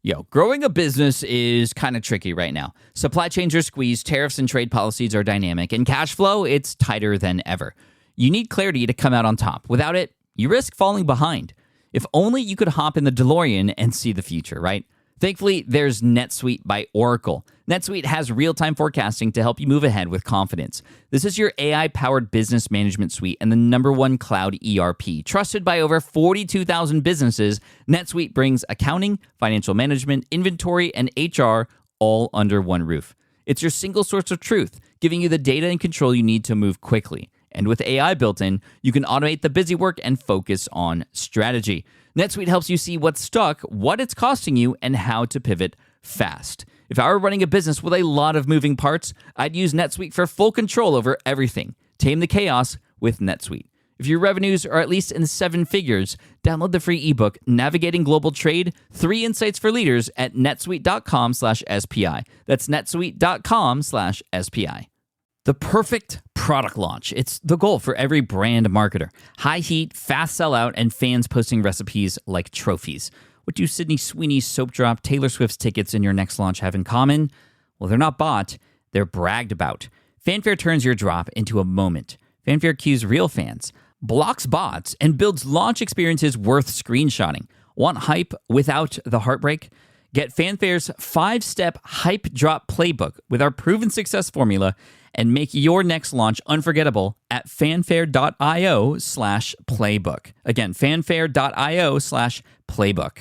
Yo, growing a business is kind of tricky right now. Supply chains are squeezed, tariffs and trade policies are dynamic, and cash flow, it's tighter than ever. You need clarity to come out on top. Without it, you risk falling behind. If only you could hop in the DeLorean and see the future, right? Thankfully, there's NetSuite by Oracle. NetSuite has real-time forecasting to help you move ahead with confidence. This is your AI-powered business management suite and the #1 cloud ERP. Trusted by over 42,000 businesses, NetSuite brings accounting, financial management, inventory, and HR all under one roof. It's your single source of truth, giving you the data and control you need to move quickly. And with AI built in, you can automate the busy work and focus on strategy. NetSuite helps you see what's stuck, what it's costing you, and how to pivot fast. If I were running a business with a lot of moving parts, I'd use NetSuite for full control over everything. Tame the chaos with NetSuite. If your revenues are at least in 7 figures, download the free ebook, Navigating Global Trade, 3 Insights for Leaders at netsuite.com/SPI. That's netsuite.com/SPI. The perfect product launch. It's the goal for every brand marketer. High heat, fast sellout, and fans posting recipes like trophies. What do Sydney Sweeney's soap drop, Taylor Swift's tickets, and your next launch have in common? Well, they're not bought, they're bragged about. Fanfare turns your drop into a moment. Fanfare cues real fans, blocks bots, and builds launch experiences worth screenshotting. Want hype without the heartbreak? Get Fanfare's 5-step hype drop playbook with our proven success formula and make your next launch unforgettable at fanfare.io/playbook. Again, fanfare.io/playbook.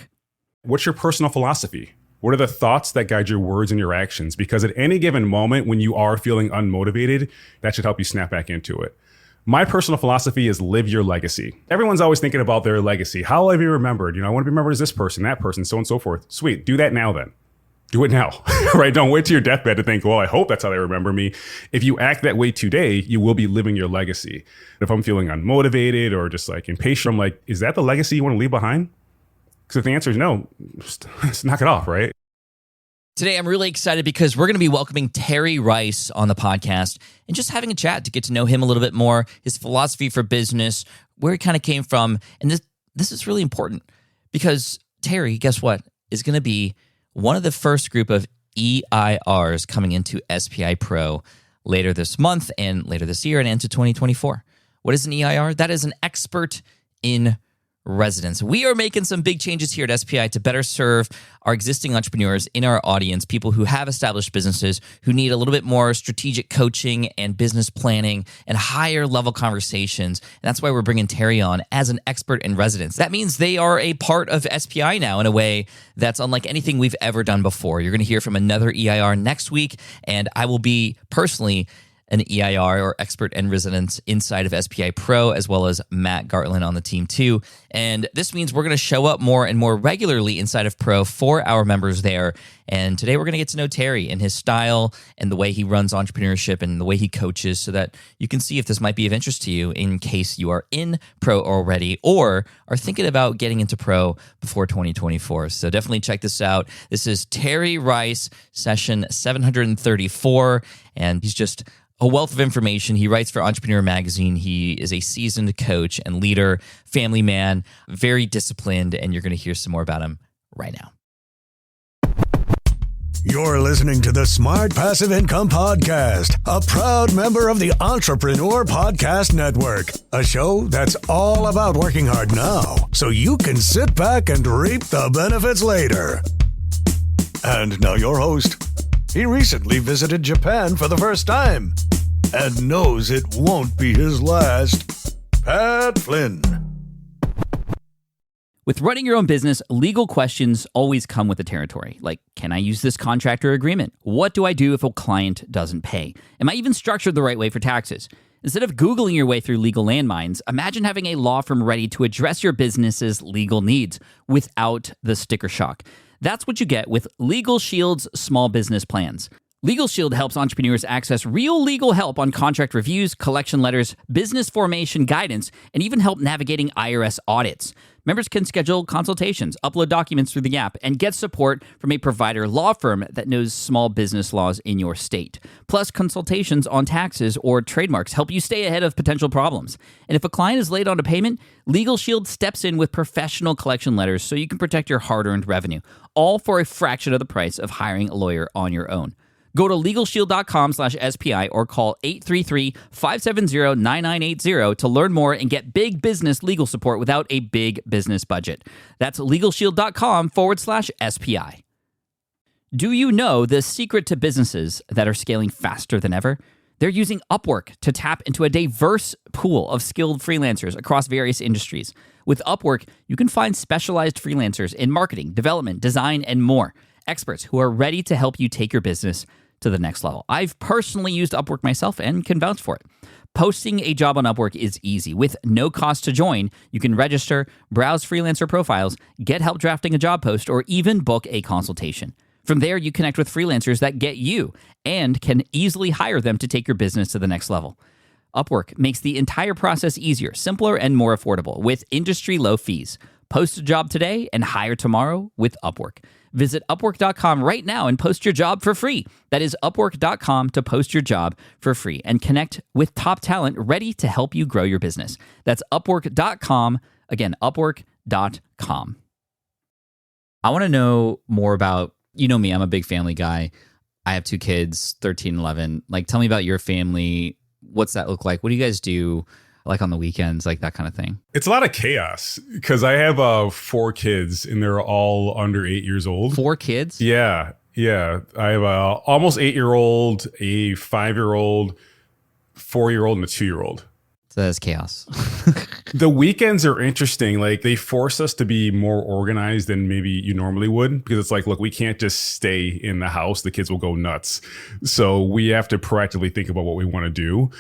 What's your personal philosophy? What are the thoughts that guide your words and your actions? Because at any given moment when you are feeling unmotivated, that should help you snap back into it. My personal philosophy is live your legacy. Everyone's always thinking about their legacy. How will I be remembered? I want to be remembered as this person, that person, so on and so forth. Sweet. Do that now then. Do it now, right? Don't wait to your deathbed to think, well, I hope that's how they remember me. If you act that way today, you will be living your legacy. If I'm feeling unmotivated or just like impatient, I'm like, is that the legacy you want to leave behind? Because if the answer is no, just knock it off, right? Today, I'm really excited because we're going to be welcoming Terry Rice on the podcast and just having a chat to get to know him a little bit more, his philosophy for business, where he kind of came from. And this is really important because Terry, guess what, is going to be one of the first group of EIRs coming into SPI Pro later this month and later this year and into 2024. What is an EIR? That is an expert in residence. We are making some big changes here at SPI to better serve our existing entrepreneurs in our audience, people who have established businesses, who need a little bit more strategic coaching and business planning and higher level conversations. And that's why we're bringing Terry on as an expert in residence. That means they are a part of SPI now in a way that's unlike anything we've ever done before. You're going to hear from another EIR next week, and I will be personally an EIR or expert in residence inside of SPI Pro, as well as Matt Gartland on the team too. And this means we're going to show up more and more regularly inside of Pro for our members there. And today we're going to get to know Terry and his style and the way he runs entrepreneurship and the way he coaches so that you can see if this might be of interest to you in case you are in Pro already or are thinking about getting into Pro before 2024. So definitely check this out. This is Terry Rice, session 734, and he's just a wealth of information. He writes for Entrepreneur Magazine. He is a seasoned coach and leader, family man, very disciplined, and you're going to hear some more about him right now. You're listening to the Smart Passive Income Podcast, a proud member of the Entrepreneur Podcast Network, a show that's all about working hard now so you can sit back and reap the benefits later. And now your host. He recently visited Japan for the first time and knows it won't be his last. Pat Flynn. With running your own business, legal questions always come with the territory. Like, can I use this contract or agreement? What do I do if a client doesn't pay? Am I even structured the right way for taxes? Instead of Googling your way through legal landmines, imagine having a law firm ready to address your business's legal needs without the sticker shock. That's what you get with Legal Shield's small business plans. Legal Shield helps entrepreneurs access real legal help on contract reviews, collection letters, business formation guidance, and even help navigating IRS audits. Members can schedule consultations, upload documents through the app, and get support from a provider law firm that knows small business laws in your state. Plus, consultations on taxes or trademarks help you stay ahead of potential problems. And if a client is late on a payment, Legal Shield steps in with professional collection letters so you can protect your hard-earned revenue, all for a fraction of the price of hiring a lawyer on your own. Go to LegalShield.com/SPI or call 833-570-9980 to learn more and get big business legal support without a big business budget. That's LegalShield.com/SPI. Do you know the secret to businesses that are scaling faster than ever? They're using Upwork to tap into a diverse pool of skilled freelancers across various industries. With Upwork, you can find specialized freelancers in marketing, development, design, and more. Experts who are ready to help you take your business to the next level. I've personally used Upwork myself and can vouch for it. Posting a job on Upwork is easy. With no cost to join, you can register, browse freelancer profiles, get help drafting a job post, or even book a consultation. From there, you connect with freelancers that get you and can easily hire them to take your business to the next level. Upwork makes the entire process easier, simpler, and more affordable with industry-low fees. Post a job today and hire tomorrow with Upwork. Visit Upwork.com right now and post your job for free. That is Upwork.com to post your job for free and connect with top talent ready to help you grow your business. That's Upwork.com. Again, Upwork.com. I want to know more about, you know me, I'm a big family guy. I have 2 kids, 13 and 11. Like, tell me about your family. What's that look like? What do you guys do? Like on the weekends, like that kind of thing? It's a lot of chaos because I have 4 kids and they're all under 8 years old. 4 kids? Yeah. I have a almost 8-year-old, a 5-year-old, 4-year-old, and a 2-year-old. So that's chaos. The weekends are interesting. Like, they force us to be more organized than maybe you normally would, because it's like, look, we can't just stay in the house. The kids will go nuts. So we have to proactively think about what we want to do.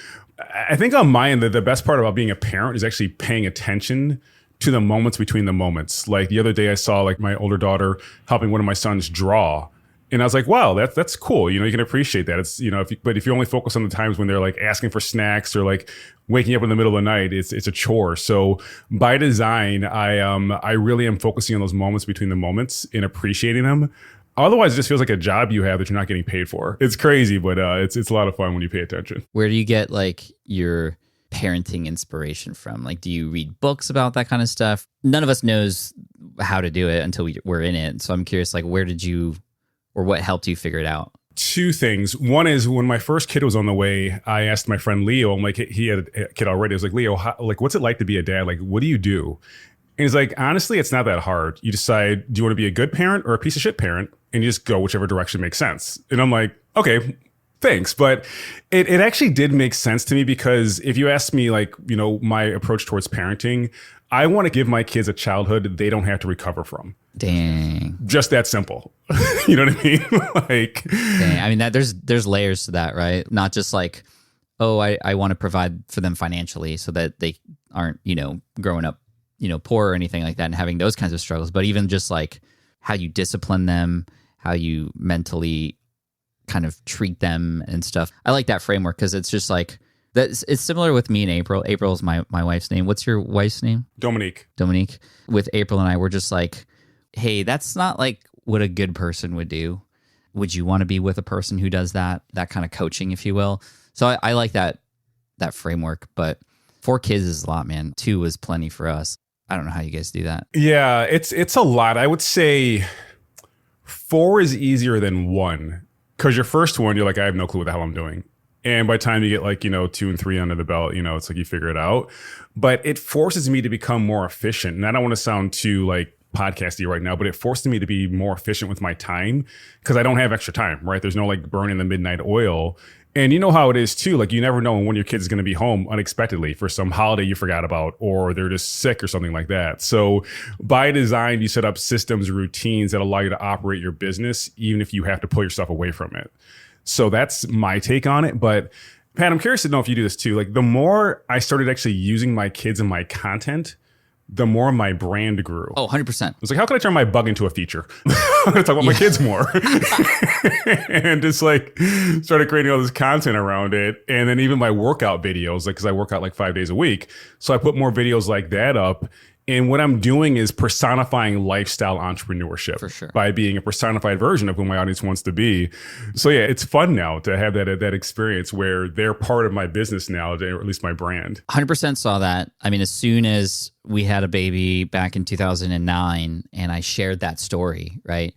I think on my end, the best part about being a parent is actually paying attention to the moments between the moments. Like the other day I saw like my older daughter helping one of my sons draw. And I was like, wow, that's cool. You know, you can appreciate that. It's, you know, but if you only focus on the times when they're like asking for snacks or like waking up in the middle of the night, it's a chore. So by design, I really am focusing on those moments between the moments and appreciating them. Otherwise, it just feels like a job you have that you're not getting paid for. It's crazy, but it's a lot of fun when you pay attention. Where do you get like your parenting inspiration from? Like, do you read books about that kind of stuff? None of us knows how to do it until we're in it. So I'm curious, like, where did you, or what helped you figure it out? 2 things. One is when my first kid was on the way, I asked my friend Leo, I'm like, he had a kid already. I was like, Leo, what's it like to be a dad? Like, what do you do? And he's like, honestly, it's not that hard. You decide, do you want to be a good parent or a piece of shit parent? And you just go whichever direction makes sense. And I'm like, okay, thanks. But it actually did make sense to me, because if you ask me, like, you know, my approach towards parenting, I want to give my kids a childhood they don't have to recover from. Dang. Just that simple. You know what I mean? Like, dang. I mean, there's layers to that, right? Not just like, oh, I want to provide for them financially so that they aren't, you know, growing up, you know, poor or anything like that and having those kinds of struggles, but even just like how you discipline them, how you mentally kind of treat them and stuff. I like that framework because it's just like, it's similar with me and April. April is my wife's name. What's your wife's name? Dominique. With April and I, we're just like, hey, that's not like what a good person would do. Would you want to be with a person who does that kind of coaching, if you will? So I like that framework, but 4 kids is a lot, man. 2 was plenty for us. I don't know how you guys do that. Yeah, it's a lot. I would say 4 is easier than 1, because your first one, you're like, I have no clue what the hell I'm doing. And by the time you get like, you know, 2 and 3 under the belt, you know, it's like you figure it out. But it forces me to become more efficient. And I don't want to sound too like podcasty right now, but it forced me to be more efficient with my time, because I don't have extra time, right? There's no like burning the midnight oil. And you know how it is too. Like, you never know when one of your kids is going to be home unexpectedly for some holiday you forgot about, or they're just sick or something like that. So by design, you set up systems, routines that allow you to operate your business, even if you have to pull yourself away from it. So that's my take on it. But Pat, I'm curious to know if you do this too. Like, the more I started actually using my kids in my content, the more my brand grew. Oh, 100%. I was like, how can I turn my bug into a feature? I'm going to talk about my kids more. And just like started creating all this content around it. And then even my workout videos, like, because I work out like 5 days a week. So I put more videos like that up. And what I'm doing is personifying lifestyle entrepreneurship For sure. by being a personified version of who my audience wants to be. So yeah, it's fun now to have that experience where they're part of my business now, or at least my brand. 100% saw that. I mean, as soon as we had a baby back in 2009 and I shared that story, right?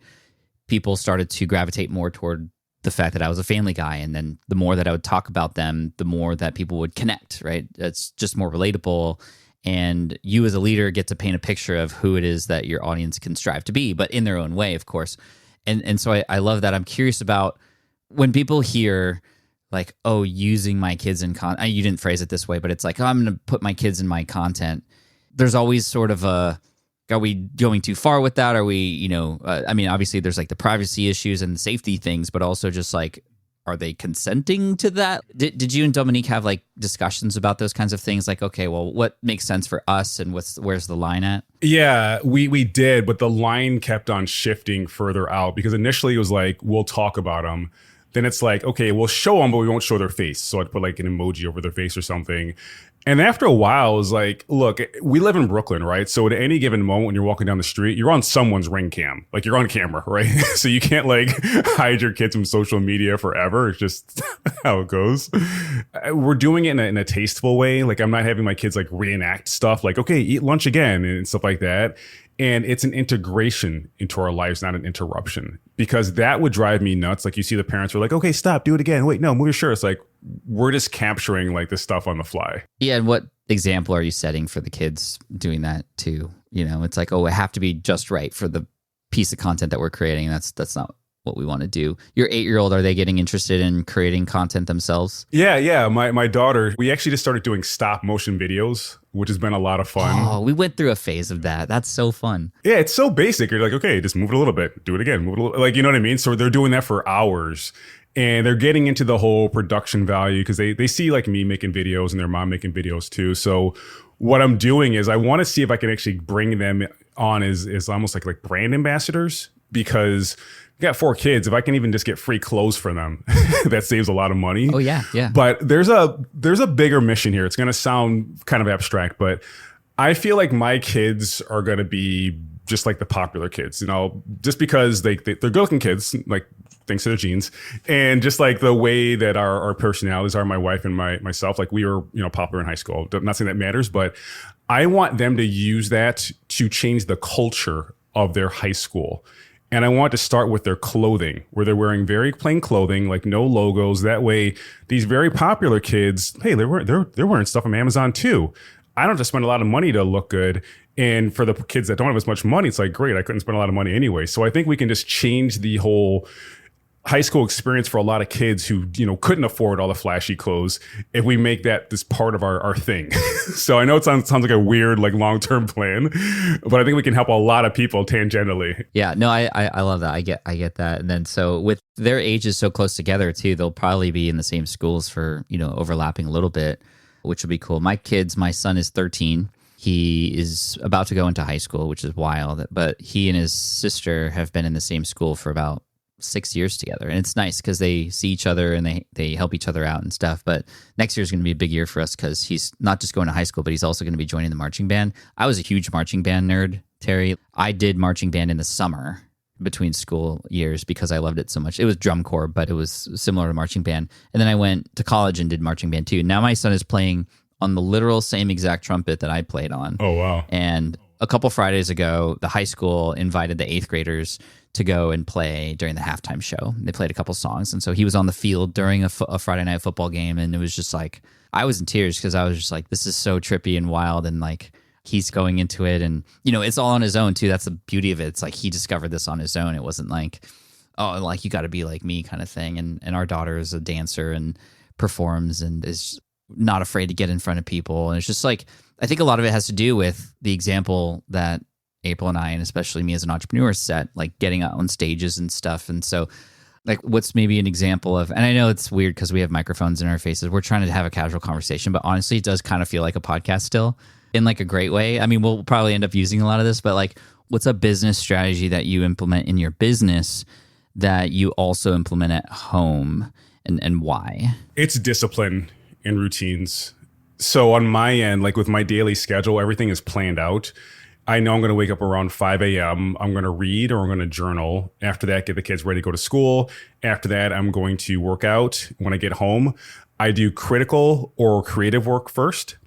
People started to gravitate more toward the fact that I was a family guy. And then the more that I would talk about them, the more that people would connect, right? It's just more relatable. And you as a leader get to paint a picture of who it is that your audience can strive to be, but in their own way, of course. And so I love that. I'm curious about when people hear like, oh, using my kids in content. You didn't phrase it this way, but it's like, oh, I'm going to put my kids in my content. There's always sort of a, are we going too far with that? Are we, I mean, obviously there's like the privacy issues and the safety things, but also just like, are they consenting to that? Did you and Dominique have like discussions about those kinds of things? Like, okay, well, what makes sense for us and where's the line at? Yeah, we did, but the line kept on shifting further out because initially it was like, we'll talk about them. Then it's like, okay, we'll show them, but we won't show their face. So I'd put like an emoji over their face or something. And after a while, it was like, look, we live in Brooklyn, right? So at any given moment when you're walking down the street, you're on someone's Ring cam. Like you're on camera, right? So you can't like hide your kids from social media forever. It's just how it goes. We're doing it in a tasteful way. Like I'm not having my kids like reenact stuff like, okay, eat lunch again and stuff like that. And it's an integration into our lives, not an interruption, because that would drive me nuts. Like you see the parents are like, okay, stop, do it again. Wait, no, move your shirt. It's like, we're just capturing like this stuff on the fly. Yeah. And what example are you setting for the kids doing that too? It's like, oh, I have to be just right for the piece of content that we're creating. That's not what we want to do. Your 8-year-old, are they getting interested in creating content themselves? Yeah. My daughter, we actually just started doing stop motion videos, which has been a lot of fun. Oh, we went through a phase of that. That's so fun. Yeah, it's so basic. You're like, okay, just move it a little bit, do it again, move it a little, like, you know what I mean? So they're doing that for hours. And they're getting into the whole production value because they see like me making videos and their mom making videos too. So what I'm doing is I want to see if I can actually bring them on as almost like brand ambassadors, because I got 4 kids. If I can even just get free clothes for them, that saves a lot of money. Oh yeah. But there's a bigger mission here. It's going to sound kind of abstract, but I feel like my kids are going to be just like the popular kids, just because they're good-looking kids, like thanks to their genes, and just like the way that our personalities are, my wife and myself, like we were, popular in high school. I'm not saying that matters, but I want them to use that to change the culture of their high school. And I want to start with their clothing, where they're wearing very plain clothing, like no logos. That way, these very popular kids, hey, they're wearing stuff from Amazon too. I don't have to spend a lot of money to look good. And for the kids that don't have as much money, it's like, great, I couldn't spend a lot of money anyway. So I think we can just change the whole high school experience for a lot of kids who, couldn't afford all the flashy clothes if we make that this part of our thing. So I know it sounds like a weird, like long-term plan, but I think we can help a lot of people tangentially. Yeah, no, I love that. I get that. And then so with their ages so close together too, they'll probably be in the same schools for, overlapping a little bit, which will be cool. My son is 13. He is about to go into high school, which is wild, but he and his sister have been in the same school for about 6 years together. And it's nice because they see each other and they help each other out and stuff. But next year is going to be a big year for us because he's not just going to high school, but he's also going to be joining the marching band. I was a huge marching band nerd, Terry. I did marching band in the summer between school years because I loved it so much. It was drum corps, but it was similar to marching band. And then I went to college and did marching band too. Now my son is playing on the literal same exact trumpet that I played on. Oh, wow. And a couple Fridays ago, the high school invited the 8th graders to go and play during the halftime show. They played a couple songs. And so he was on the field during a Friday night football game. And it was just like, I was in tears because I was just like, this is so trippy and wild. And like, he's going into it. And, it's all on his own too. That's the beauty of it. It's like he discovered this on his own. It wasn't like, oh, like you got to be like me kind of thing. And our daughter is a dancer and performs and is not afraid to get in front of people. And it's just like, I think a lot of it has to do with the example that April and I, and especially me as an entrepreneur, set, like getting out on stages and stuff. And so like what's maybe an example of, and I know it's weird because we have microphones in our faces. We're trying to have a casual conversation, but honestly, it does kind of feel like a podcast still. in like a great way? I mean, we'll probably end up using a lot of this, but like, what's a business strategy that you implement in your business that you also implement at home, and why? It's discipline and routines. So on my end, like with my daily schedule, everything is planned out. I know I'm going to wake up around 5 a.m. I'm going to read or I'm going to journal. After that, get the kids ready to go to school. After that, I'm going to work out. When I get home, I do critical or creative work first,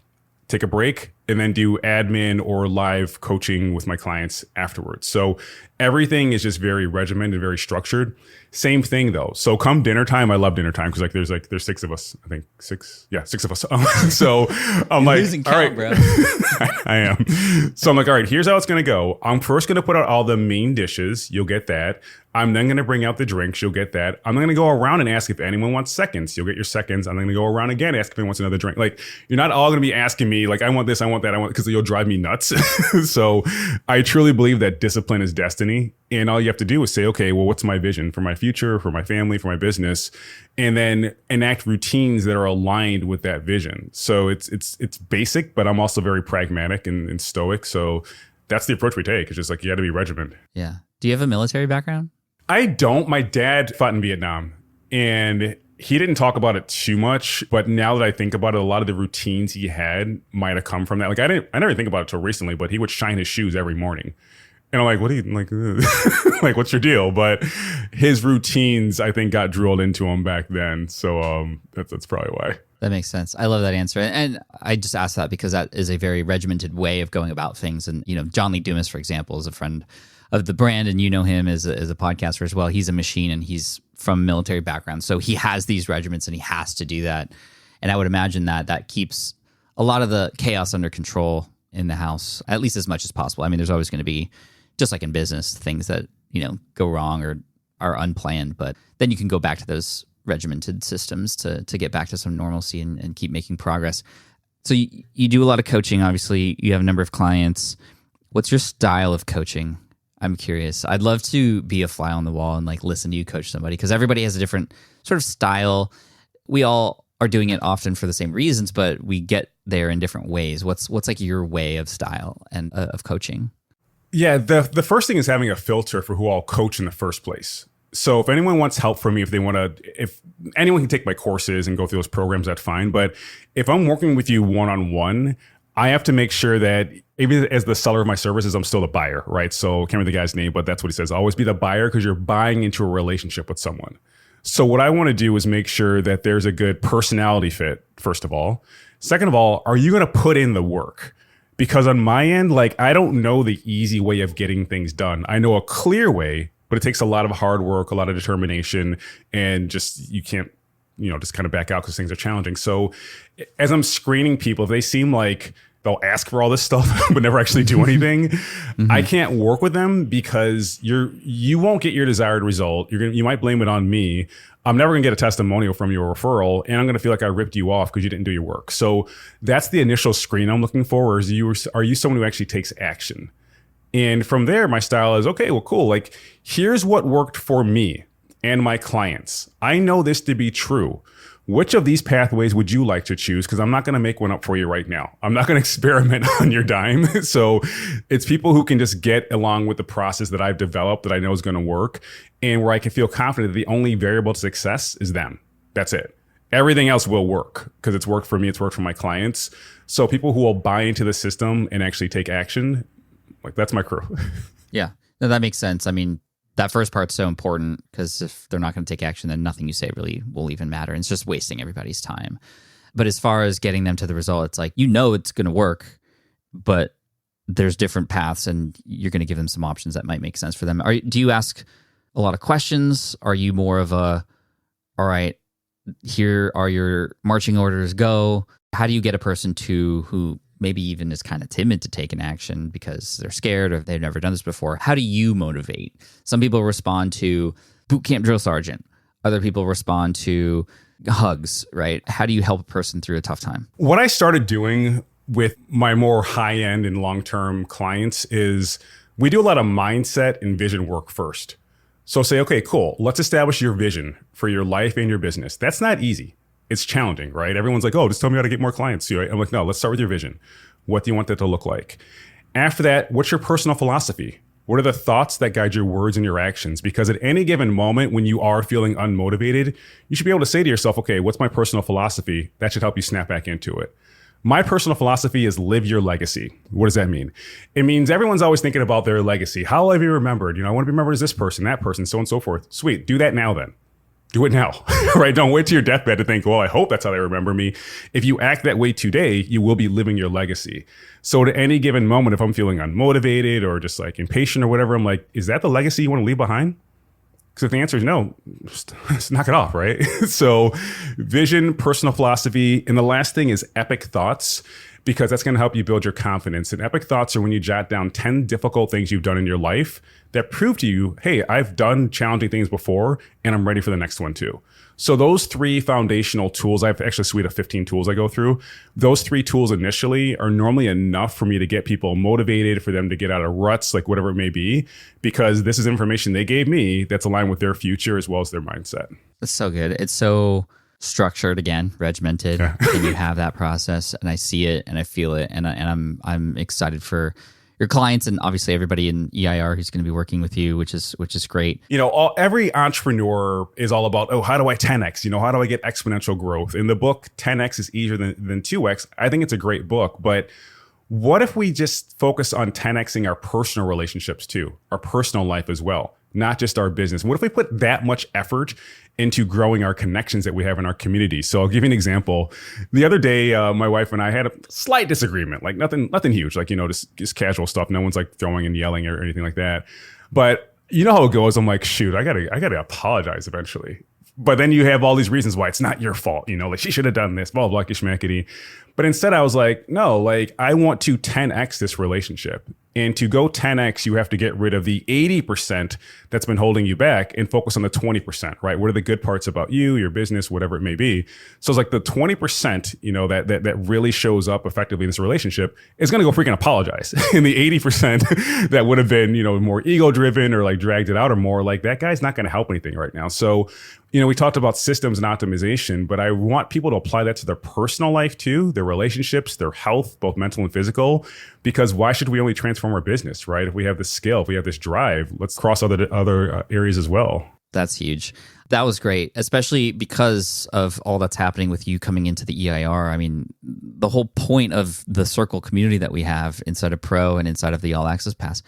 take a break, and then do admin or live coaching with my clients afterwards. So everything is just very regimented, very structured. Same thing though. So come dinner time, I love dinner time because there's 6 of us. I think 6. Yeah, 6 of us. So I'm like, losing count, all right, bro. I am. So I'm like, all right, here's how it's going to go. I'm first going to put out all the main dishes. You'll get that. I'm then going to bring out the drinks. You'll get that. I'm going to go around and ask if anyone wants seconds. You'll get your seconds. I'm going to go around again, ask if anyone wants another drink. Like, you're not all going to be asking me, like, I want this, I want that, I want, because you'll drive me nuts. So I truly believe that discipline is destiny. And all you have to do is say, okay, well, what's my vision for my future, for my family, for my business? And then enact routines that are aligned with that vision. So it's basic, but I'm also very pragmatic and stoic. So that's the approach we take. It's just like, you got to be regimented. Yeah. Do you have a military background? I don't. My dad fought in Vietnam, and he didn't talk about it too much. But now that I think about it, a lot of the routines he had might have come from that. Like I never think about it till recently, but he would shine his shoes every morning. And I'm like, what do you like? Like, what's your deal? But his routines, I think, got drilled into him back then. So that's probably why. That makes sense. I love that answer. And I just asked that because that is a very regimented way of going about things. And, you know, John Lee Dumas, for example, is a friend of the brand, and you know him as a podcaster as well. He's a machine, and he's from military background. So he has these regiments, and he has to do that. And I would imagine that keeps a lot of the chaos under control in the house, at least as much as possible. I mean, there's always going to be, just like in business, things that, you know, go wrong or are unplanned, but then you can go back to those regimented systems to get back to some normalcy and keep making progress. So you do a lot of coaching. Obviously, you have a number of clients. What's your style of coaching? I'm curious. I'd love to be a fly on the wall and like listen to you coach somebody, because everybody has a different sort of style. We all are doing it often for the same reasons, but we get there in different ways. What's like your way of style and of coaching? Yeah, the first thing is having a filter for who I'll coach in the first place. So if anyone wants help from me, if anyone can take my courses and go through those programs, that's fine. But if I'm working with you one-on-one, I have to make sure that even as the seller of my services, I'm still the buyer, right? So I can't remember the guy's name, but that's what he says. Always be the buyer, because you're buying into a relationship with someone. So what I want to do is make sure that there's a good personality fit, first of all. Second of all, are you going to put in the work? Because on my end, like, I don't know the easy way of getting things done. I know a clear way, but it takes a lot of hard work, a lot of determination, and just, you can't, just kind of back out because things are challenging. So as I'm screening people, if they seem like they'll ask for all this stuff but never actually do anything, I can't work with them, because you won't get your desired result. You might blame it on me. I'm never gonna get a testimonial from you or referral, and I'm gonna feel like I ripped you off because you didn't do your work. So that's the initial screen I'm looking for. Are you someone who actually takes action? And from there, my style is, okay, well, cool. Like, here's what worked for me and my clients. I know this to be true. Which of these pathways would you like to choose? Because I'm not going to make one up for you right now. I'm not going to experiment on your dime. So it's people who can just get along with the process that I've developed that I know is going to work, and where I can feel confident that the only variable to success is them. That's it. Everything else will work because it's worked for me. It's worked for my clients. So people who will buy into the system and actually take action, like, that's my crew. Yeah, no, that makes sense. I mean, that first part's so important, because if they're not going to take action, then nothing you say really will even matter. And it's just wasting everybody's time. But as far as getting them to the result, it's like, it's going to work, but there's different paths, and you're going to give them some options that might make sense for them. Do you ask a lot of questions? Are you more of a, all right, here are your marching orders, go? How do you get a person who maybe even is kind of timid to take an action because they're scared or they've never done this before? How do you motivate? Some people respond to boot camp drill sergeant. Other people respond to hugs, right? How do you help a person through a tough time? What I started doing with my more high-end and long-term clients is we do a lot of mindset and vision work first. So say, okay, cool. Let's establish your vision for your life and your business. That's not easy. It's challenging, right? Everyone's like, oh, just tell me how to get more clients. I'm like, no, let's start with your vision. What do you want that to look like? After that, what's your personal philosophy? What are the thoughts that guide your words and your actions? Because at any given moment when you are feeling unmotivated, you should be able to say to yourself, okay, what's my personal philosophy? That should help you snap back into it. My personal philosophy is live your legacy. What does that mean? It means everyone's always thinking about their legacy. How will I be remembered? I want to be remembered as this person, that person, so on and so forth. Sweet. Do that now then. Do it now, right? Don't wait to your deathbed to think, well, I hope that's how they remember me. If you act that way today, you will be living your legacy. So at any given moment, if I'm feeling unmotivated or just like impatient or whatever, I'm like, is that the legacy you want to leave behind? Because if the answer is no, just knock it off, right? So vision, personal philosophy. And the last thing is epic thoughts, because that's going to help you build your confidence. And epic thoughts are when you jot down 10 difficult things you've done in your life that prove to you, hey, I've done challenging things before and I'm ready for the next one too. So those 3 foundational tools, I have actually a suite of 15 tools I go through. Those 3 tools initially are normally enough for me to get people motivated, for them to get out of ruts, like whatever it may be, because this is information they gave me that's aligned with their future as well as their mindset. That's so good. It's so structured, again, regimented, and you have that process, and I see it and I feel it, and I'm excited for your clients and obviously everybody in EIR who's going to be working with you, which is great. Every entrepreneur is all about, how do I 10x? How do I get exponential growth? In the book, 10x is easier than 2x. I think it's a great book, but what if we just focus on 10xing our personal relationships too, our personal life as well, not just our business? What if we put that much effort into growing our connections that we have in our community? So I'll give you an example. The other day, my wife and I had a slight disagreement, like nothing huge, like, just casual stuff. No one's like throwing and yelling or anything like that. But you know how it goes. I'm like, shoot, I gotta apologize eventually. But then you have all these reasons why it's not your fault, like she should have done this, blah, blah, schmackety. But instead I was like, no, like I want to 10x this relationship. And to go 10x, you have to get rid of the 80% that's been holding you back and focus on the 20%, right? What are the good parts about you, your business, whatever it may be? So it's like the 20%, that really shows up effectively in this relationship is going to go freaking apologize. And the 80% that would have been, more ego driven or like dragged it out or more, like that guy's not going to help anything right now. So, we talked about systems and optimization, but I want people to apply that to their personal life too, their relationships, their health, both mental and physical, because why should we only transform our business, right? If we have this skill, if we have this drive, let's cross other areas as well. That's huge. That was great, especially because of all that's happening with you coming into the EIR. I mean, the whole point of the Circle community that we have inside of Pro and inside of the All Access Pass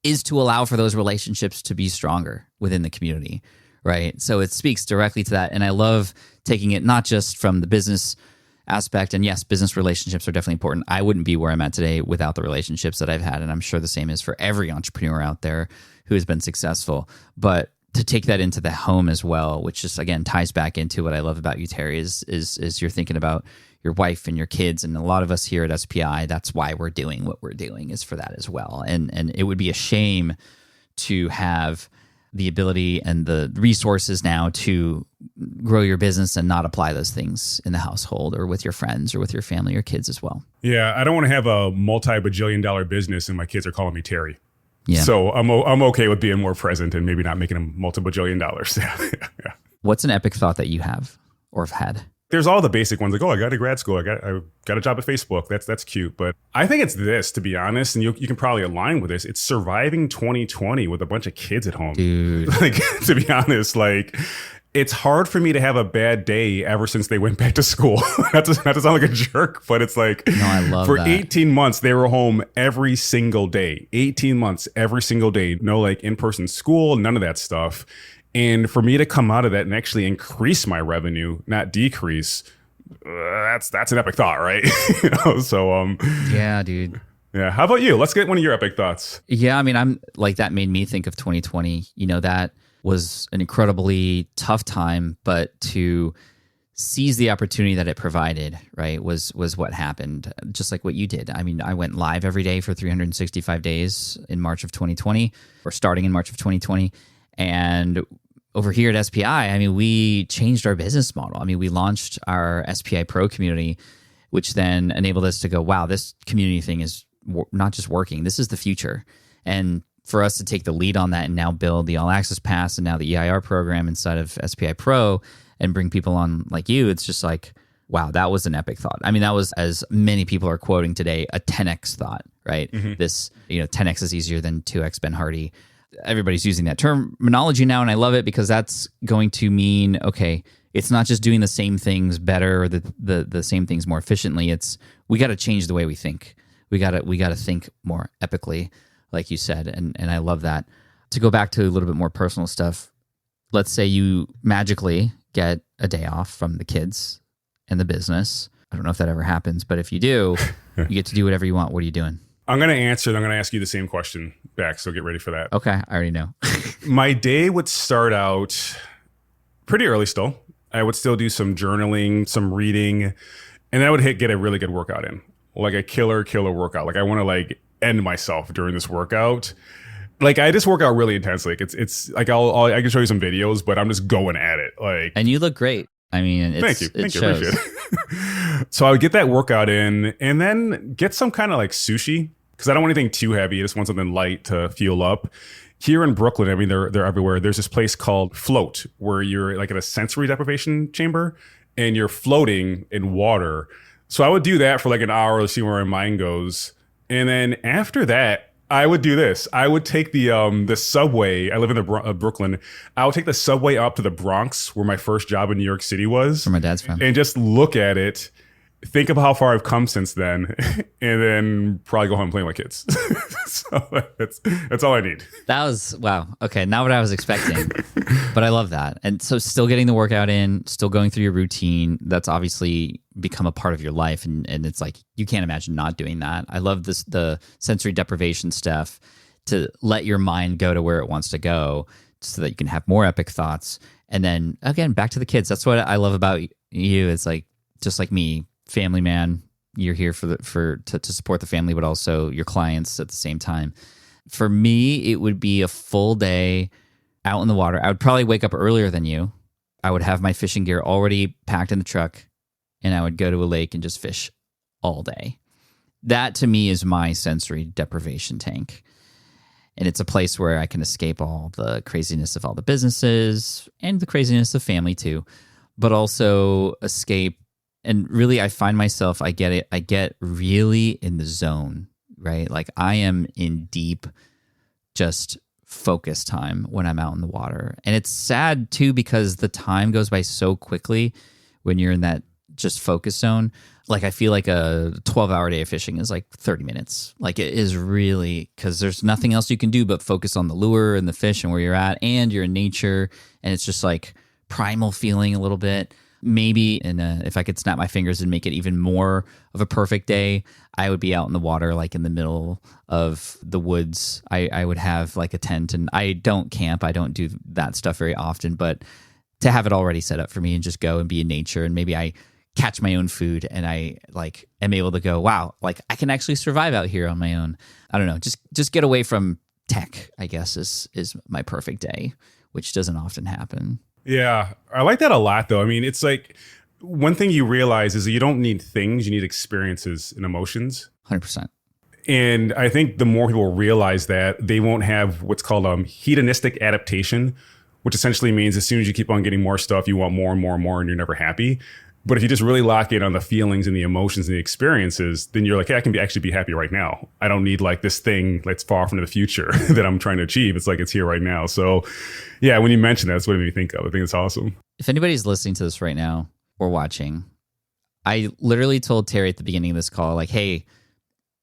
is to allow for those relationships to be stronger within the community, right? So it speaks directly to that. And I love taking it not just from the business aspect, and yes, business relationships are definitely important. I wouldn't be where I'm at today without the relationships that I've had, and I'm sure the same is for every entrepreneur out there who has been successful. But to take that into the home as well, which just again ties back into what I love about you, Terry, is you're thinking about your wife and your kids, and a lot of us here at SPI, that's why we're doing what we're doing, is for that as well. And it would be a shame to have the ability and the resources now to grow your business and not apply those things in the household or with your friends or with your family or kids as well. Yeah, I don't want to have a multi-bajillion-dollar business and my kids are calling me Terry. Yeah. So I'm okay with being more present and maybe not making them multi-bajillion dollars. Yeah. What's an epic thought that you have or have had? There's all the basic ones like, I got to grad school. I got a job at Facebook. That's cute. But I think it's this, to be honest, and you can probably align with this. It's surviving 2020 with a bunch of kids at home. Dude. Like, to be honest, like, it's hard for me to have a bad day ever since they went back to school. not to sound like a jerk, but it's like, no, I love for that. 18 months, they were home every single day. 18 months, every single day. No like in-person school, none of that stuff. And for me to come out of that and actually increase my revenue, not decrease, that's an epic thought, right? So yeah, dude. Yeah. How about you? Let's get one of your epic thoughts. Yeah, I mean, I'm like, that made me think of 2020. That was an incredibly tough time, but to seize the opportunity that it provided, right, was what happened. Just like what you did. I mean, I went live every day for 365 days in March of 2020, or starting in March of 2020. And over here at SPI, I mean, we changed our business model. I mean, we launched our SPI Pro community, which then enabled us to go, wow, this community thing is not just working. This is the future. And for us to take the lead on that and now build the All Access Pass and now the EIR program inside of SPI Pro and bring people on like you, it's just like, Wow, that was an epic thought. I mean, that was, as many people are quoting today, a 10x thought, right? This, 10x is easier than 2x, Ben Hardy. Everybody's using that terminology now, and I love it because that's going to mean, okay, it's not just doing the same things better or the same things more efficiently. It's we got to change the way we think. We got to think more epically, like you said, and I love that. To go back to a little bit more personal stuff, let's say you magically get a day off from the kids and the business. I don't know if that ever happens, but if you do, you get to do whatever you want. What are you doing? I'm going to answer. I'm going to ask you the same question back, so get ready for that. Okay, I already know. My day would start out pretty early still. I would still do some journaling, some reading, and then I would get a really good workout in, like a killer workout. Like I want to end myself during this workout. Like I just work out really intensely. Like it's like I can show you some videos, but I'm just going at it. Like, and you look great. I mean, thank you, shows. appreciate it. So I would get that workout in, and then get some kind of like sushi because I don't want anything too heavy. I just want something light to fuel up. Here in Brooklyn, I mean, they're everywhere. There's this place called Float where you're like in a sensory deprivation chamber and you're floating in water. So I would do that for like an hour to see where my mind goes, and then after that, I would do this. I would take the subway. I live in Brooklyn. I would take the subway up to the Bronx, where my first job in New York City was. Where my dad's from. And just look at it, think of how far I've come since then, and then probably go home and play with my kids. So that's all I need. That was, wow. Okay, not what I was expecting, but I love that. And so still getting the workout in, still going through your routine, that's obviously become a part of your life. And it's like, you can't imagine not doing that. I love the sensory deprivation stuff, to let your mind go to where it wants to go so that you can have more epic thoughts. And then again, back to the kids. That's what I love about you. It's like, just like me, family man, you're here to support the family, but also your clients at the same time. For me, it would be a full day out in the water. I would probably wake up earlier than you. I would have my fishing gear already packed in the truck, and I would go to a lake and just fish all day. That to me is my sensory deprivation tank. And it's a place where I can escape all the craziness of all the businesses and the craziness of family too, but also escape. And really, I find myself, I get really in the zone, right? Like I am in deep, just focus time when I'm out in the water. And it's sad too, because the time goes by so quickly when you're in that just focus zone. Like I feel like a 12-hour day of fishing is like 30 minutes. Like it is really, because there's nothing else you can do but focus on the lure and the fish and where you're at, and you're in nature. And it's just like primal feeling a little bit. Maybe if I could snap my fingers and make it even more of a perfect day, I would be out in the water, like in the middle of the woods. I would have like a tent, and I don't camp. I don't do that stuff very often, but to have it already set up for me and just go and be in nature, and maybe I catch my own food and I like am able to go, wow, like I can actually survive out here on my own. I don't know, just get away from tech, I guess is my perfect day, which doesn't often happen. Yeah, I like that a lot, though. I mean, it's like one thing you realize is that you don't need things, you need experiences and emotions. 100%. And I think the more people realize that, they won't have what's called hedonistic adaptation, which essentially means as soon as you keep on getting more stuff, you want more and more and more, and you're never happy. But if you just really lock in on the feelings and the emotions and the experiences, then you're like, hey, I can actually be happy right now. I don't need like this thing that's far from the future that I'm trying to achieve. It's like it's here right now. So yeah, when you mention that, that's what it made me think of. I think it's awesome. If anybody's listening to this right now or watching, I literally told Terry at the beginning of this call, like, hey,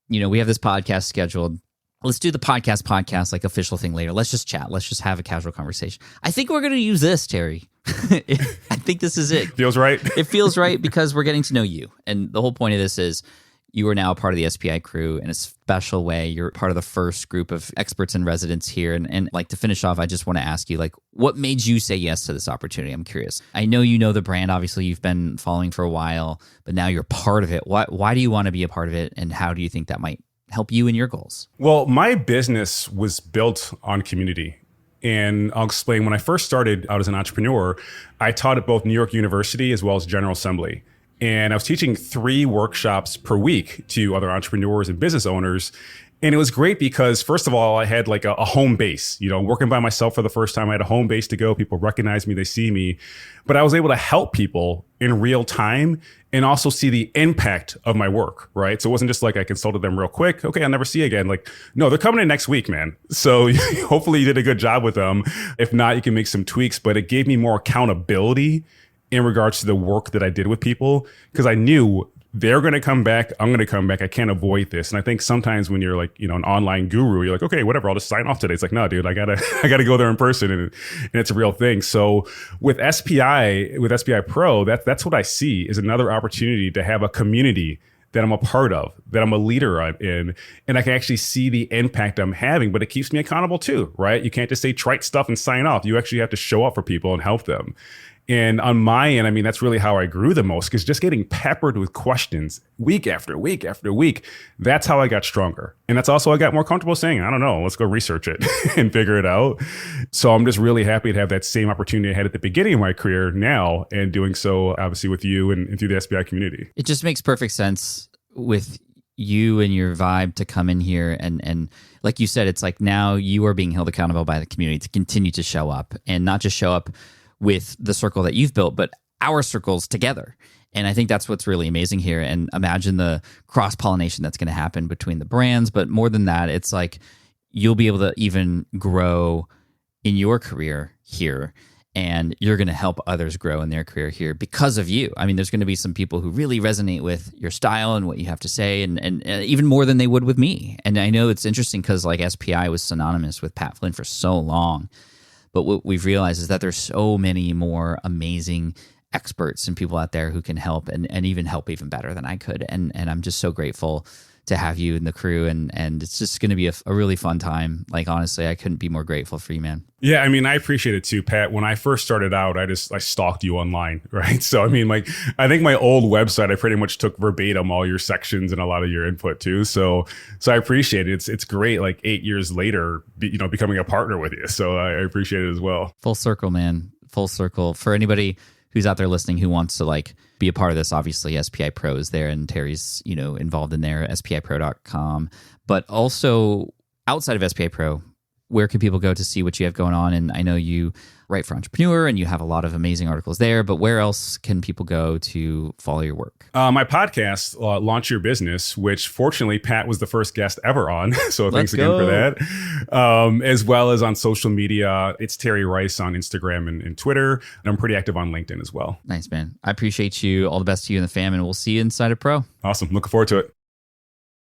we have this podcast scheduled. Let's do the podcast, like official thing later. Let's just chat. Let's just have a casual conversation. I think we're going to use this, Terry. I think this is it. Feels right. It feels right because we're getting to know you. And the whole point of this is you are now a part of the SPI crew in a special way. You're part of the first group of experts and residents here. And like to finish off, I just want to ask you, like, what made you say yes to this opportunity? I'm curious. I know you know the brand. Obviously, you've been following for a while, but now you're part of it. Why do you want to be a part of it? And how do you think that might help you in your goals? Well, my business was built on community. And I'll explain. When I first started out as an entrepreneur, I taught at both New York University as well as General Assembly. And I was teaching 3 workshops per week to other entrepreneurs and business owners. And it was great because, first of all, I had like a home base, working by myself for the first time. I had a home base to go. People recognize me, they see me, but I was able to help people in real time and also see the impact of my work, right? So it wasn't just like I consulted them real quick. Okay, I'll never see you again. Like, no, they're coming in next week, man. So hopefully you did a good job with them. If not, you can make some tweaks, but it gave me more accountability in regards to the work that I did with people, because I knew they're going to come back. I'm going to come back. I can't avoid this. And I think sometimes when you're like, an online guru, you're like, okay, whatever, I'll just sign off today. It's like, no, dude, I gotta go there in person, and it's a real thing. So with SPI Pro, that's what I see is another opportunity to have a community that I'm a part of, that I'm a leader in, and I can actually see the impact I'm having, but it keeps me accountable too, right? You can't just say trite stuff and sign off. You actually have to show up for people and help them. And on my end, I mean, that's really how I grew the most, because just getting peppered with questions week after week after week, that's how I got stronger. And that's also, I got more comfortable saying, I don't know, let's go research it and figure it out. So I'm just really happy to have that same opportunity I had at the beginning of my career now, and doing so obviously with you and through the SPI community. It just makes perfect sense with you and your vibe to come in here and like you said, it's like now you are being held accountable by the community to continue to show up, and not just show up with the circle that you've built, but our circles together. And I think that's what's really amazing here. And imagine the cross-pollination that's going to happen between the brands. But more than that, it's like you'll be able to even grow in your career here, and you're going to help others grow in their career here because of you. I mean, there's going to be some people who really resonate with your style and what you have to say, and even more than they would with me. And I know it's interesting because like SPI was synonymous with Pat Flynn for so long. But what we've realized is that there's so many more amazing experts and people out there who can help and even help even better than I could. And I'm just so grateful to have you in the crew. And it's just going to be a really fun time. Like, honestly, I couldn't be more grateful for you, man. Yeah, I mean, I appreciate it too, Pat. When I first started out, I stalked you online, right? So, I mean, like, I think my old website, I pretty much took verbatim all your sections and a lot of your input too. So I appreciate it. It's great, like 8 years later, becoming a partner with you. So I appreciate it as well. Full circle, man. Full circle. For anybody who's out there listening who wants to like be a part of this, obviously SPI Pro is there, and Terry's, involved in there, spipro.com. But also outside of SPI Pro, where can people go to see what you have going on? And I know you write for Entrepreneur and you have a lot of amazing articles there, but where else can people go to follow your work? My podcast, Launch Your Business, which fortunately Pat was the first guest ever on. So thanks again for that. As well as on social media, it's Terry Rice on Instagram and Twitter. And I'm pretty active on LinkedIn as well. Nice, man. I appreciate you. All the best to you and the fam, and we'll see you inside of Pro. Awesome. Looking forward to it.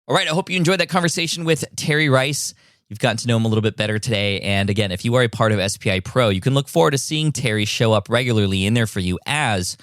All right. I hope you enjoyed that conversation with Terry Rice. You've gotten to know him a little bit better today. And again, if you are a part of SPI Pro, you can look forward to seeing Terry show up regularly in there for you as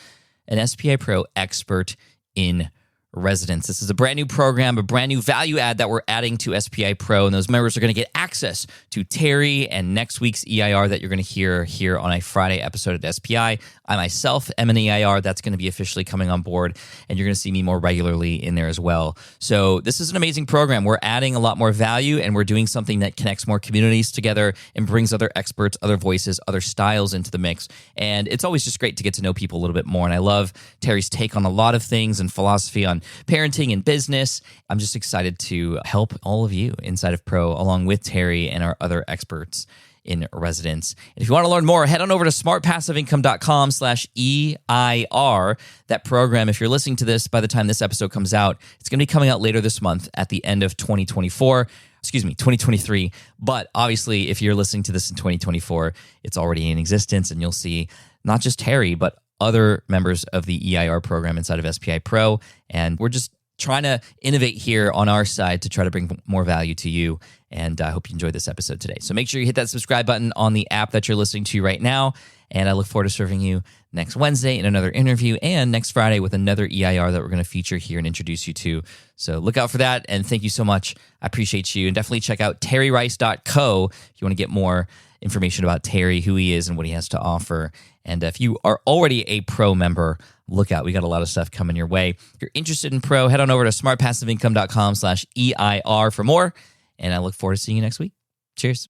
an SPI Pro expert in residence. This is a brand new program, a brand new value add that we're adding to SPI Pro, and those members are going to get access to Terry and next week's EIR that you're going to hear here on a Friday episode at SPI. I myself am an EIR that's going to be officially coming on board, and you're going to see me more regularly in there as well. So this is an amazing program. We're adding a lot more value, and we're doing something that connects more communities together and brings other experts, other voices, other styles into the mix. And it's always just great to get to know people a little bit more. And I love Terry's take on a lot of things and philosophy on parenting and business. I'm just excited to help all of you inside of Pro, along with Terry and our other experts in residence. And if you want to learn more, head on over to smartpassiveincome.com/EIR. That program, if you're listening to this by the time this episode comes out, it's going to be coming out later this month at the end of 2023. But obviously, if you're listening to this in 2024, it's already in existence, and you'll see not just Terry, but other members of the EIR program inside of SPI Pro. And we're just trying to innovate here on our side to try to bring more value to you. And I hope you enjoyed this episode today. So make sure you hit that subscribe button on the app that you're listening to right now. And I look forward to serving you next Wednesday in another interview, and next Friday with another EIR that we're going to feature here and introduce you to. So look out for that. And thank you so much. I appreciate you. And definitely check out terryrice.co if you want to get more information about Terry, who he is, and what he has to offer. And if you are already a Pro member, look out. We got a lot of stuff coming your way. If you're interested in Pro, head on over to smartpassiveincome.com/EIR for more. And I look forward to seeing you next week. Cheers.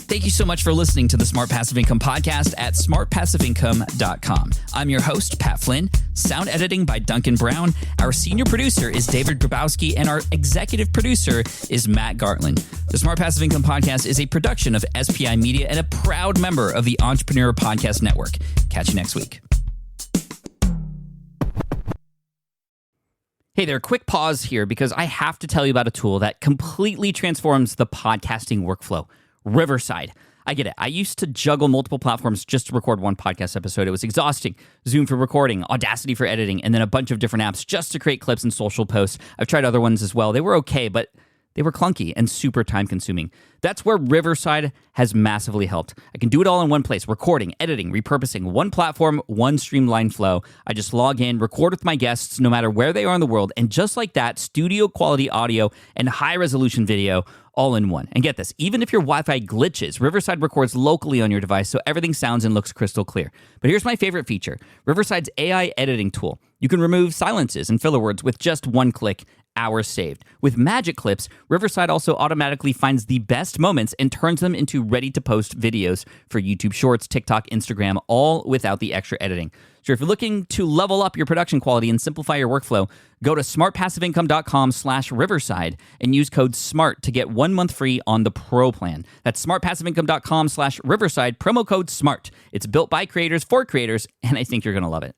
Thank you so much for listening to the Smart Passive Income podcast at smartpassiveincome.com. I'm your host, Pat Flynn. Sound editing by Duncan Brown. Our senior producer is David Grabowski, and our executive producer is Matt Gartland. The Smart Passive Income podcast is a production of SPI Media and a proud member of the Entrepreneur Podcast Network. Catch you next week. Hey there, quick pause here because I have to tell you about a tool that completely transforms the podcasting workflow. Riverside. I get it. I used to juggle multiple platforms just to record one podcast episode. It was exhausting. Zoom for recording, Audacity for editing, and then a bunch of different apps just to create clips and social posts. I've tried other ones as well. They were okay, but they were clunky and super time consuming. That's where Riverside has massively helped. I can do it all in one place: recording, editing, repurposing, one platform, one streamlined flow. I just log in, record with my guests no matter where they are in the world, and just like that, studio quality audio and high resolution video all in one. And get this, even if your Wi-Fi glitches, Riverside records locally on your device so everything sounds and looks crystal clear. But here's my favorite feature: Riverside's AI editing tool. You can remove silences and filler words with just one click. Hours saved. With Magic Clips, Riverside also automatically finds the best moments and turns them into ready-to-post videos for YouTube Shorts, TikTok, Instagram, all without the extra editing. So if you're looking to level up your production quality and simplify your workflow, go to smartpassiveincome.com/Riverside and use code SMART to get 1 month free on the Pro plan. That's smartpassiveincome.com/Riverside, promo code SMART. It's built by creators for creators, and I think you're going to love it.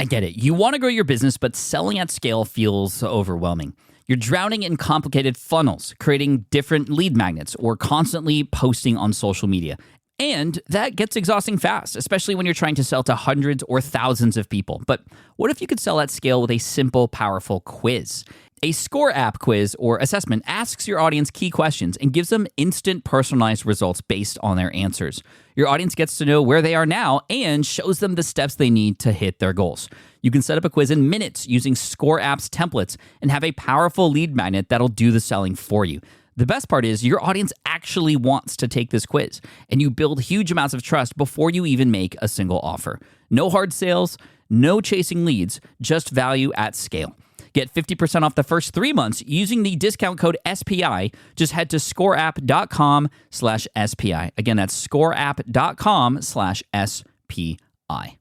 I get it. You want to grow your business, but selling at scale feels overwhelming. You're drowning in complicated funnels, creating different lead magnets, or constantly posting on social media. And that gets exhausting fast, especially when you're trying to sell to hundreds or thousands of people. But what if you could sell at scale with a simple, powerful quiz? A Score app quiz or assessment asks your audience key questions and gives them instant personalized results based on their answers. Your audience gets to know where they are now and shows them the steps they need to hit their goals. You can set up a quiz in minutes using Score app's templates and have a powerful lead magnet that'll do the selling for you. The best part is your audience actually wants to take this quiz, and you build huge amounts of trust before you even make a single offer. No hard sales, no chasing leads, just value at scale. Get 50% off the first 3 months using the discount code SPI. Just head to scoreapp.com/SPI. Again, that's scoreapp.com/SPI.